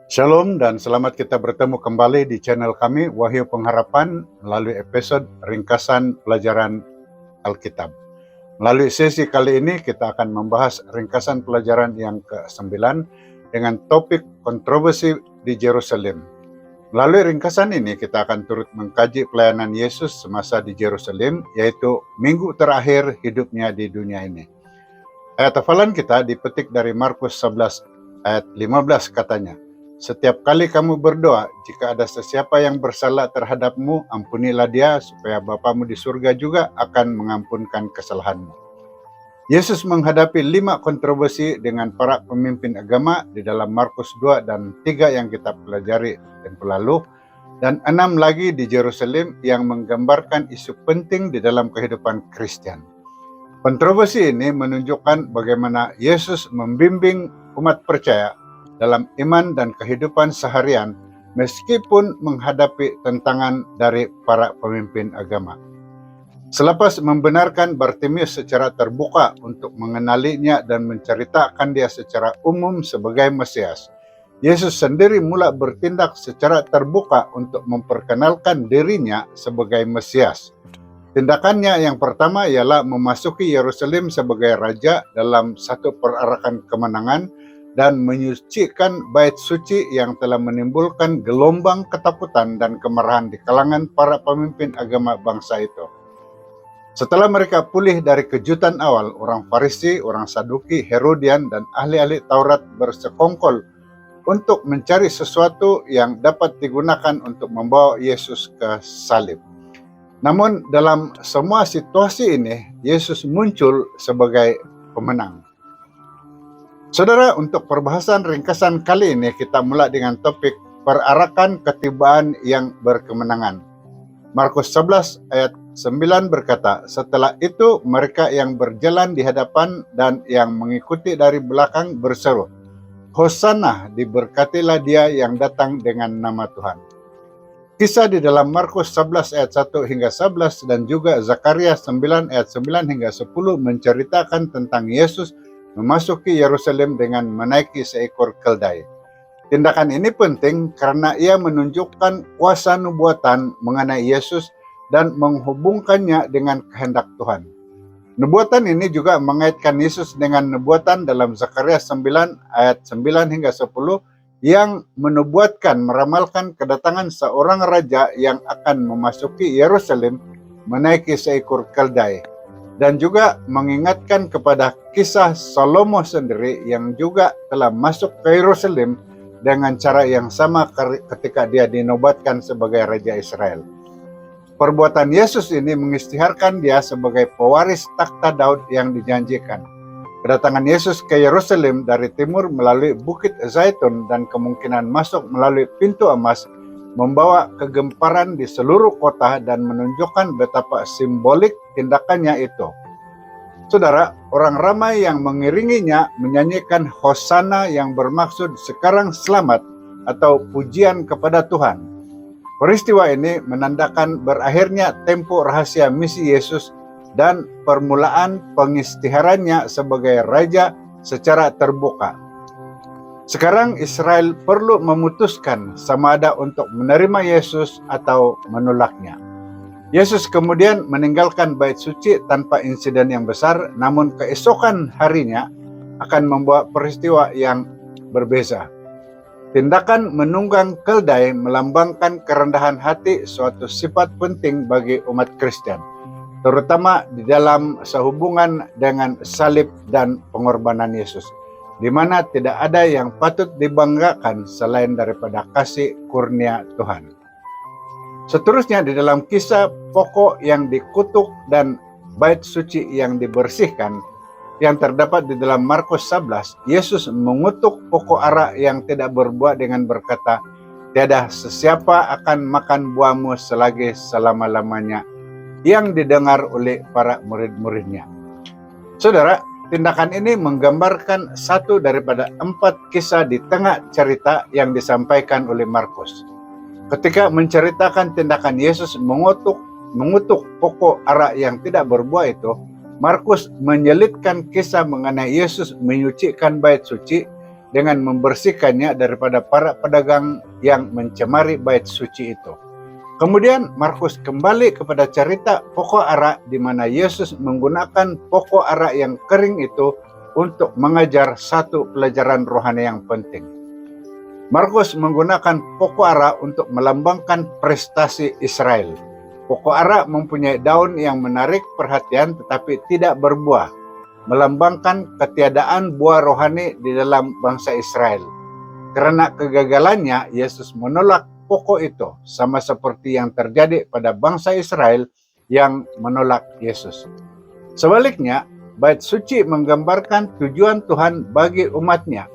Shalom dan selamat kita bertemu kembali di channel kami Wahyu Pengharapan melalui episode ringkasan pelajaran Alkitab. Melalui sesi kali ini kita akan membahas ringkasan pelajaran yang ke-9 dengan topik kontroversi di Yerusalem. Melalui ringkasan ini kita akan turut mengkaji pelayanan Yesus semasa di Yerusalem, yaitu minggu terakhir hidupnya di dunia ini. Ayat hafalan kita dipetik dari Markus 11 ayat 15 katanya, "Setiap kali kamu berdoa, jika ada sesiapa yang bersalah terhadapmu, ampunilah dia, supaya Bapamu di surga juga akan mengampunkan kesalahanmu." Yesus menghadapi 5 kontroversi dengan para pemimpin agama di dalam Markus 2 dan 3 yang kita pelajari tempoh lalu, dan 6 lagi di Yerusalem yang menggambarkan isu penting di dalam kehidupan Kristen. Kontroversi ini menunjukkan bagaimana Yesus membimbing umat percaya dalam iman dan kehidupan seharian meskipun menghadapi tantangan dari para pemimpin agama. Selepas membenarkan Bartimius secara terbuka untuk mengenalinya dan menceritakan dia secara umum sebagai Mesias, Yesus sendiri mula bertindak secara terbuka untuk memperkenalkan dirinya sebagai Mesias. Tindakannya yang pertama ialah memasuki Yerusalem sebagai raja dalam satu perarakan kemenangan dan menyucikan bait suci yang telah menimbulkan gelombang ketakutan dan kemarahan di kalangan para pemimpin agama bangsa itu. Setelah mereka pulih dari kejutan awal, orang Farisi, orang Saduki, Herodian, dan ahli-ahli Taurat bersekongkol untuk mencari sesuatu yang dapat digunakan untuk membawa Yesus ke salib. Namun dalam semua situasi ini, Yesus muncul sebagai pemenang. Saudara, untuk perbahasan ringkasan kali ini kita mulai dengan topik perarakan ketibaan yang berkemenangan. Markus 11 ayat 9 berkata, "Setelah itu mereka yang berjalan di hadapan dan yang mengikuti dari belakang berseru, 'Hosana, diberkatilah dia yang datang dengan nama Tuhan.'" Kisah di dalam Markus 11 ayat 1 hingga 11 dan juga Zakaria 9 ayat 9 hingga 10 menceritakan tentang Yesus memasuki Yerusalem dengan menaiki seekor keldai. Tindakan ini penting karena ia menunjukkan kuasa nubuatan mengenai Yesus dan menghubungkannya dengan kehendak Tuhan. Nubuatan ini juga mengaitkan Yesus dengan nubuatan dalam Zakaria 9 ayat 9 hingga 10 yang menubuatkan meramalkan kedatangan seorang raja yang akan memasuki Yerusalem menaiki seekor keldai, dan juga mengingatkan kepada kisah Salomo sendiri yang juga telah masuk ke Yerusalem dengan cara yang sama ketika dia dinobatkan sebagai Raja Israel. Perbuatan Yesus ini mengisytiharkan dia sebagai pewaris takhta Daud yang dijanjikan. Kedatangan Yesus ke Yerusalem dari timur melalui Bukit Zaitun dan kemungkinan masuk melalui pintu emas membawa kegemparan di seluruh kota dan menunjukkan betapa simbolik tindakannya itu. Saudara, orang ramai yang mengiringinya menyanyikan Hosana yang bermaksud sekarang selamat atau pujian kepada Tuhan. Peristiwa ini menandakan berakhirnya tempo rahasia misi Yesus dan permulaan pengisytiharannya sebagai raja secara terbuka. Sekarang Israel perlu memutuskan sama ada untuk menerima Yesus atau menolaknya. Yesus kemudian meninggalkan bait suci tanpa insiden yang besar, namun keesokan harinya akan membawa peristiwa yang berbeza. Tindakan menunggang keldai melambangkan kerendahan hati, suatu sifat penting bagi umat Kristen, terutama di dalam sehubungan dengan salib dan pengorbanan Yesus, di mana tidak ada yang patut dibanggakan selain daripada kasih kurnia Tuhan. Seterusnya di dalam kisah pokok yang dikutuk dan bait suci yang dibersihkan yang terdapat di dalam Markus 11, Yesus mengutuk pokok ara yang tidak berbuah dengan berkata, "Tiada sesiapa akan makan buahmu selagi selama-lamanya," yang didengar oleh para murid-muridnya. Saudara, tindakan ini menggambarkan satu daripada 4 kisah di tengah cerita yang disampaikan oleh Markus. Ketika menceritakan tindakan Yesus mengutuk pokok ara yang tidak berbuah itu, Markus menyelitkan kisah mengenai Yesus menyucikan bait suci dengan membersihkannya daripada para pedagang yang mencemari bait suci itu. Kemudian Markus kembali kepada cerita pokok ara di mana Yesus menggunakan pokok ara yang kering itu untuk mengajar satu pelajaran rohani yang penting. Markus menggunakan pokok ara untuk melambangkan prestasi Israel. Pokok ara mempunyai daun yang menarik perhatian tetapi tidak berbuah, melambangkan ketiadaan buah rohani di dalam bangsa Israel. Karena kegagalannya, Yesus menolak pokok itu, sama seperti yang terjadi pada bangsa Israel yang menolak Yesus. Sebaliknya, bait suci menggambarkan tujuan Tuhan bagi umatnya.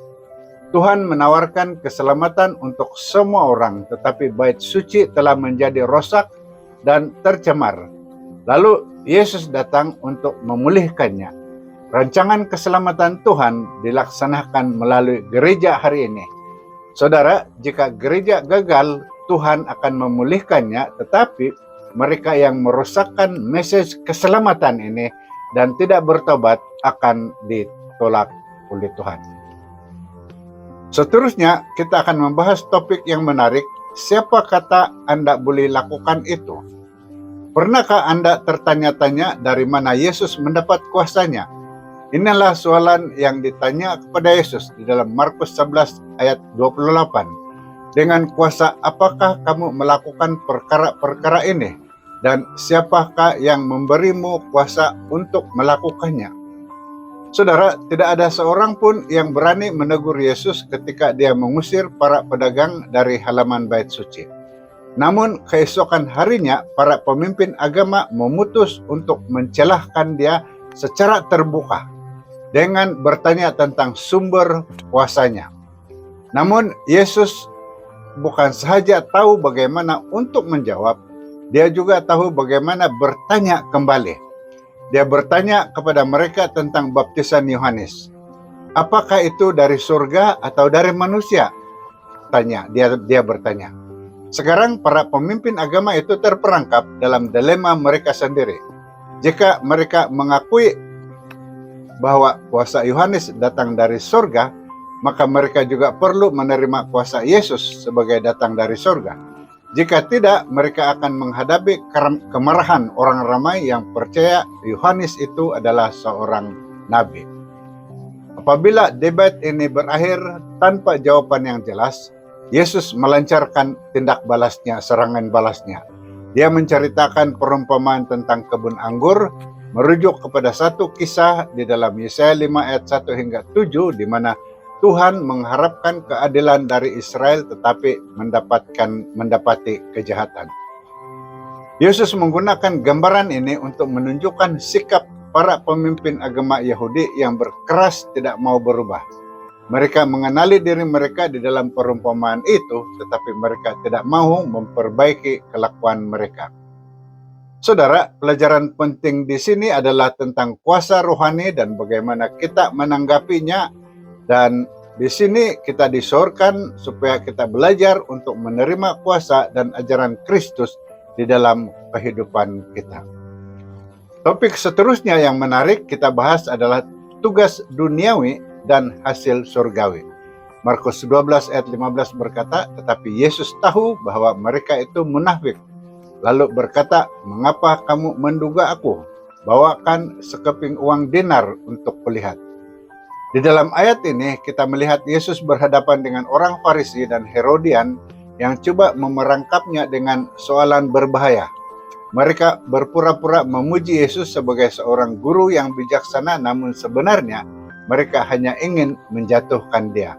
Tuhan menawarkan keselamatan untuk semua orang, tetapi bait suci telah menjadi rosak dan tercemar. Lalu Yesus datang untuk memulihkannya. Rancangan keselamatan Tuhan dilaksanakan melalui gereja hari ini. Saudara, jika gereja gagal, Tuhan akan memulihkannya, tetapi mereka yang merusakkan message keselamatan ini dan tidak bertobat akan ditolak oleh Tuhan. Seterusnya, kita akan membahas topik yang menarik, siapa kata Anda boleh lakukan itu? Pernahkah Anda tertanya-tanya dari mana Yesus mendapat kuasanya? Inilah soalan yang ditanya kepada Yesus di dalam Markus 11 ayat 28. Dengan kuasa apakah kamu melakukan perkara-perkara ini? Dan siapakah yang memberimu kuasa untuk melakukannya? Saudara, tidak ada seorang pun yang berani menegur Yesus ketika dia mengusir para pedagang dari halaman bait suci. Namun keesokan harinya para pemimpin agama memutus untuk mencelahkan dia secara terbuka dengan bertanya tentang sumber kuasanya. Namun Yesus bukan sahaja tahu bagaimana untuk menjawab, dia juga tahu bagaimana bertanya kembali. Dia bertanya kepada mereka tentang baptisan Yohanes. Apakah itu dari surga atau dari manusia? Dia bertanya. Sekarang para pemimpin agama itu terperangkap dalam dilema mereka sendiri. Jika mereka mengakui bahwa kuasa Yohanes datang dari surga, maka mereka juga perlu menerima kuasa Yesus sebagai datang dari surga. Jika tidak, mereka akan menghadapi kemarahan orang ramai yang percaya Yohanes itu adalah seorang nabi. Apabila debat ini berakhir tanpa jawaban yang jelas, Yesus melancarkan tindak balasnya, serangan balasnya. Dia menceritakan perumpamaan tentang kebun anggur, merujuk kepada satu kisah di dalam Yesaya 5 ayat 1 hingga 7 di mana Tuhan mengharapkan keadilan dari Israel tetapi mendapati kejahatan. Yesus menggunakan gambaran ini untuk menunjukkan sikap para pemimpin agama Yahudi yang berkeras tidak mau berubah. Mereka mengenali diri mereka di dalam perumpamaan itu, tetapi mereka tidak mau memperbaiki kelakuan mereka. Saudara, pelajaran penting di sini adalah tentang kuasa rohani dan bagaimana kita menanggapinya. Dan di sini kita disorkan supaya kita belajar untuk menerima kuasa dan ajaran Kristus di dalam kehidupan kita. Topik seterusnya yang menarik kita bahas adalah tugas duniawi dan hasil surgawi. Markus 12 ayat 15 berkata, tetapi Yesus tahu bahwa mereka itu munafik. Lalu berkata, mengapa kamu menduga aku? Bawakan sekeping uang dinar untuk kulihat. Di dalam ayat ini kita melihat Yesus berhadapan dengan orang Farisi dan Herodian yang coba memerangkapnya dengan soalan berbahaya. Mereka berpura-pura memuji Yesus sebagai seorang guru yang bijaksana, namun sebenarnya mereka hanya ingin menjatuhkan dia.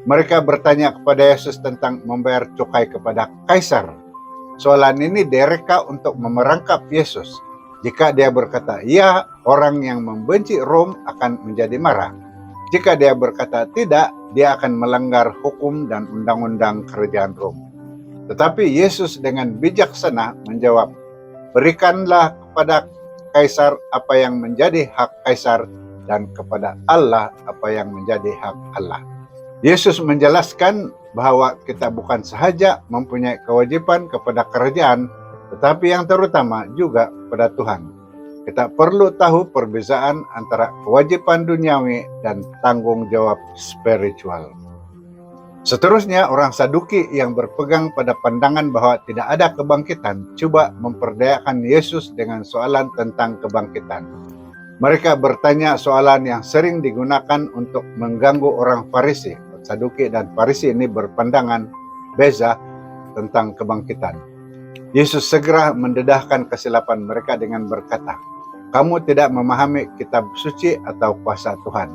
Mereka bertanya kepada Yesus tentang membayar cukai kepada Kaisar. Soalan ini direka untuk memerangkap Yesus. Jika dia berkata, ya, orang yang membenci Rom akan menjadi marah. Jika dia berkata tidak, dia akan melanggar hukum dan undang-undang kerajaan Rom. Tetapi Yesus dengan bijaksana menjawab, berikanlah kepada Kaisar apa yang menjadi hak Kaisar dan kepada Allah apa yang menjadi hak Allah. Yesus menjelaskan bahwa kita bukan sahaja mempunyai kewajiban kepada kerajaan, tetapi yang terutama juga kepada Tuhan. Kita perlu tahu perbezaan antara kewajiban duniawi dan tanggung jawab spiritual. Seterusnya, orang Saduki yang berpegang pada pandangan bahwa tidak ada kebangkitan coba memperdayakan Yesus dengan soalan tentang kebangkitan. Mereka bertanya soalan yang sering digunakan untuk mengganggu orang Farisi. Saduki dan Farisi ini berpandangan beza tentang kebangkitan. Yesus segera mendedahkan kesilapan mereka dengan berkata, "Kamu tidak memahami kitab suci atau kuasa Tuhan."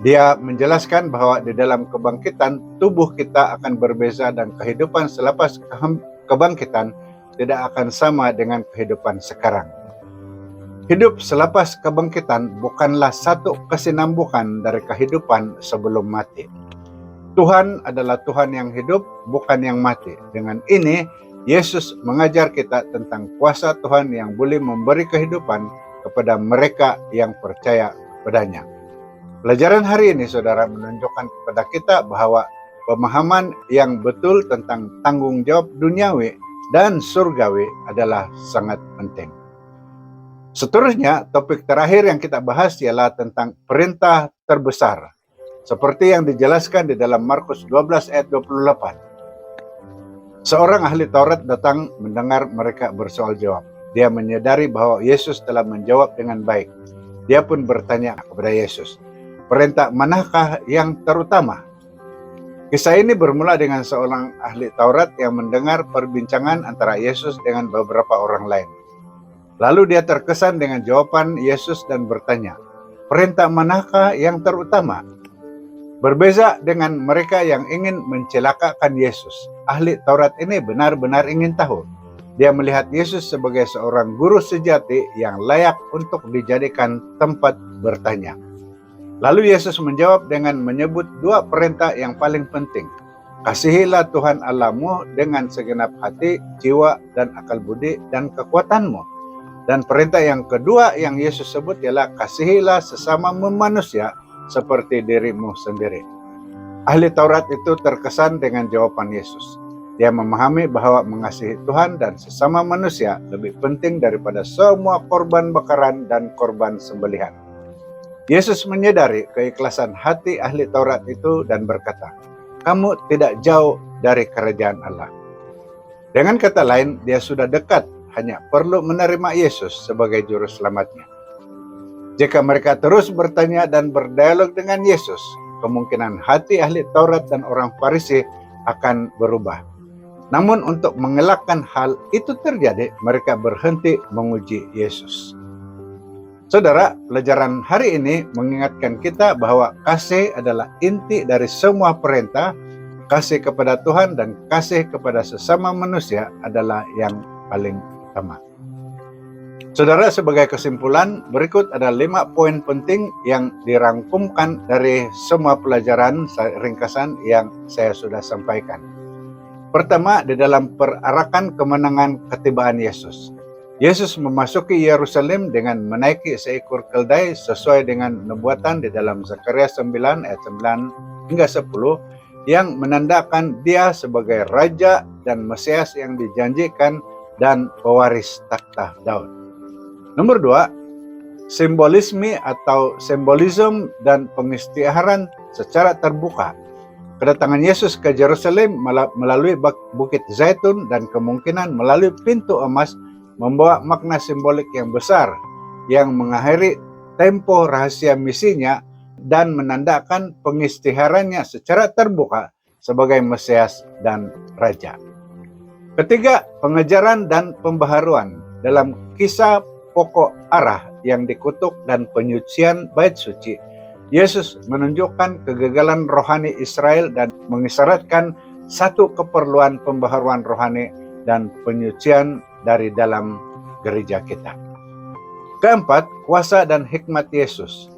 Dia menjelaskan bahwa di dalam kebangkitan, tubuh kita akan berbeza dan kehidupan selepas kebangkitan tidak akan sama dengan kehidupan sekarang. Hidup selepas kebangkitan bukanlah satu kesinambungan dari kehidupan sebelum mati. Tuhan adalah Tuhan yang hidup, bukan yang mati. Dengan ini, Yesus mengajar kita tentang kuasa Tuhan yang boleh memberi kehidupan kepada mereka yang percaya kepadanya. Pelajaran hari ini, saudara, menunjukkan kepada kita bahwa pemahaman yang betul tentang tanggung jawab duniawi dan surgawi adalah sangat penting. Seterusnya, topik terakhir yang kita bahas ialah tentang perintah terbesar, seperti yang dijelaskan di dalam Markus 12 ayat 28. Seorang ahli Taurat datang mendengar mereka bersoal jawab. Dia menyadari bahwa Yesus telah menjawab dengan baik. Dia pun bertanya kepada Yesus, "Perintah manakah yang terutama?" Kisah ini bermula dengan seorang ahli Taurat yang mendengar perbincangan antara Yesus dengan beberapa orang lain. Lalu dia terkesan dengan jawaban Yesus dan bertanya, "Perintah manakah yang terutama?" Berbeza dengan mereka yang ingin mencelakakan Yesus, ahli Taurat ini benar-benar ingin tahu. Dia melihat Yesus sebagai seorang guru sejati yang layak untuk dijadikan tempat bertanya. Lalu Yesus menjawab dengan menyebut dua perintah yang paling penting. Kasihilah Tuhan Allahmu dengan segenap hati, jiwa, dan akal budi, dan kekuatanmu. Dan perintah yang kedua yang Yesus sebut ialah kasihilah sesama manusia seperti dirimu sendiri. Ahli Taurat itu terkesan dengan jawaban Yesus. Dia memahami bahwa mengasihi Tuhan dan sesama manusia lebih penting daripada semua korban bakaran dan korban sembelihan. Yesus menyadari keikhlasan hati ahli Taurat itu dan berkata, "Kamu tidak jauh dari kerajaan Allah." Dengan kata lain, dia sudah dekat, hanya perlu menerima Yesus sebagai juru selamatnya. Jika mereka terus bertanya dan berdialog dengan Yesus, kemungkinan hati ahli Taurat dan orang Farisi akan berubah. Namun untuk mengelakkan hal itu terjadi, mereka berhenti menguji Yesus. Saudara, pelajaran hari ini mengingatkan kita bahwa kasih adalah inti dari semua perintah. Kasih kepada Tuhan dan kasih kepada sesama manusia adalah yang paling utama. Saudara, sebagai kesimpulan, berikut ada 5 poin penting yang dirangkumkan dari semua pelajaran ringkasan yang saya sudah sampaikan. Pertama, di dalam perarakan kemenangan ketibaan Yesus. Yesus memasuki Yerusalem dengan menaiki seekor keldai sesuai dengan nubuatan di dalam Zakaria 9 ayat 9 hingga 10 yang menandakan dia sebagai Raja dan Mesias yang dijanjikan dan pewaris takhta Daud. Nomor 2, simbolisme atau simbolisme dan pengistiaran secara terbuka. Kedatangan Yesus ke Yerusalem melalui Bukit Zaitun dan kemungkinan melalui pintu emas membawa makna simbolik yang besar yang mengakhiri tempo rahasia misinya dan menandakan pengistiharannya secara terbuka sebagai Mesias dan Raja. Ketiga, pengejaran dan pembaharuan dalam kisah pokok arah yang dikutuk dan penyucian bait suci. Yesus menunjukkan kegagalan rohani Israel dan mengisyaratkan satu keperluan pembaharuan rohani dan penyucian dari dalam gereja kita. Keempat, kuasa dan hikmat Yesus.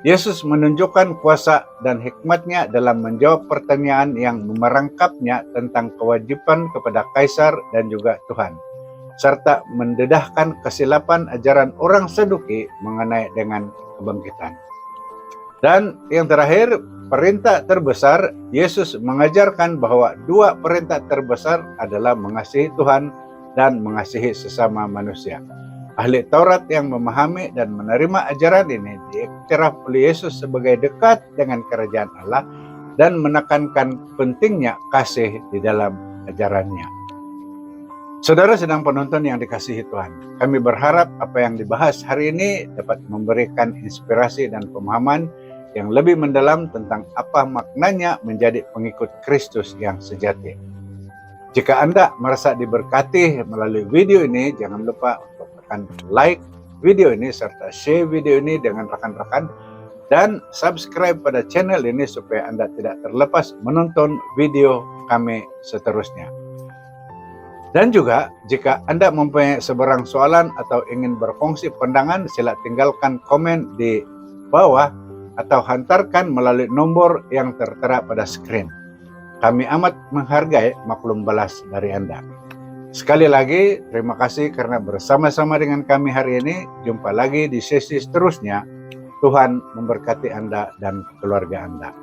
Yesus menunjukkan kuasa dan hikmatnya dalam menjawab pertanyaan yang memerangkapnya tentang kewajiban kepada Kaisar dan juga Tuhan, serta mendedahkan kesilapan ajaran orang Saduki mengenai dengan kebangkitan. Dan yang terakhir, perintah terbesar, Yesus mengajarkan bahwa dua perintah terbesar adalah mengasihi Tuhan dan mengasihi sesama manusia. Ahli Taurat yang memahami dan menerima ajaran ini diiktiraf oleh Yesus sebagai dekat dengan kerajaan Allah dan menekankan pentingnya kasih di dalam ajarannya. Saudara sedang penonton yang dikasihi Tuhan, kami berharap apa yang dibahas hari ini dapat memberikan inspirasi dan pemahaman yang lebih mendalam tentang apa maknanya menjadi pengikut Kristus yang sejati. Jika Anda merasa diberkati melalui video ini, jangan lupa untuk tekan like video ini serta share video ini dengan rekan-rekan dan subscribe pada channel ini supaya Anda tidak terlepas menonton video kami seterusnya. Dan juga jika Anda mempunyai sebarang soalan atau ingin berfungsi pandangan, sila tinggalkan komen di bawah atau hantarkan melalui nomor yang tertera pada screen. Kami amat menghargai maklum balas dari Anda. Sekali lagi, terima kasih karena bersama-sama dengan kami hari ini. Jumpa lagi di sesi seterusnya. Tuhan memberkati Anda dan keluarga Anda.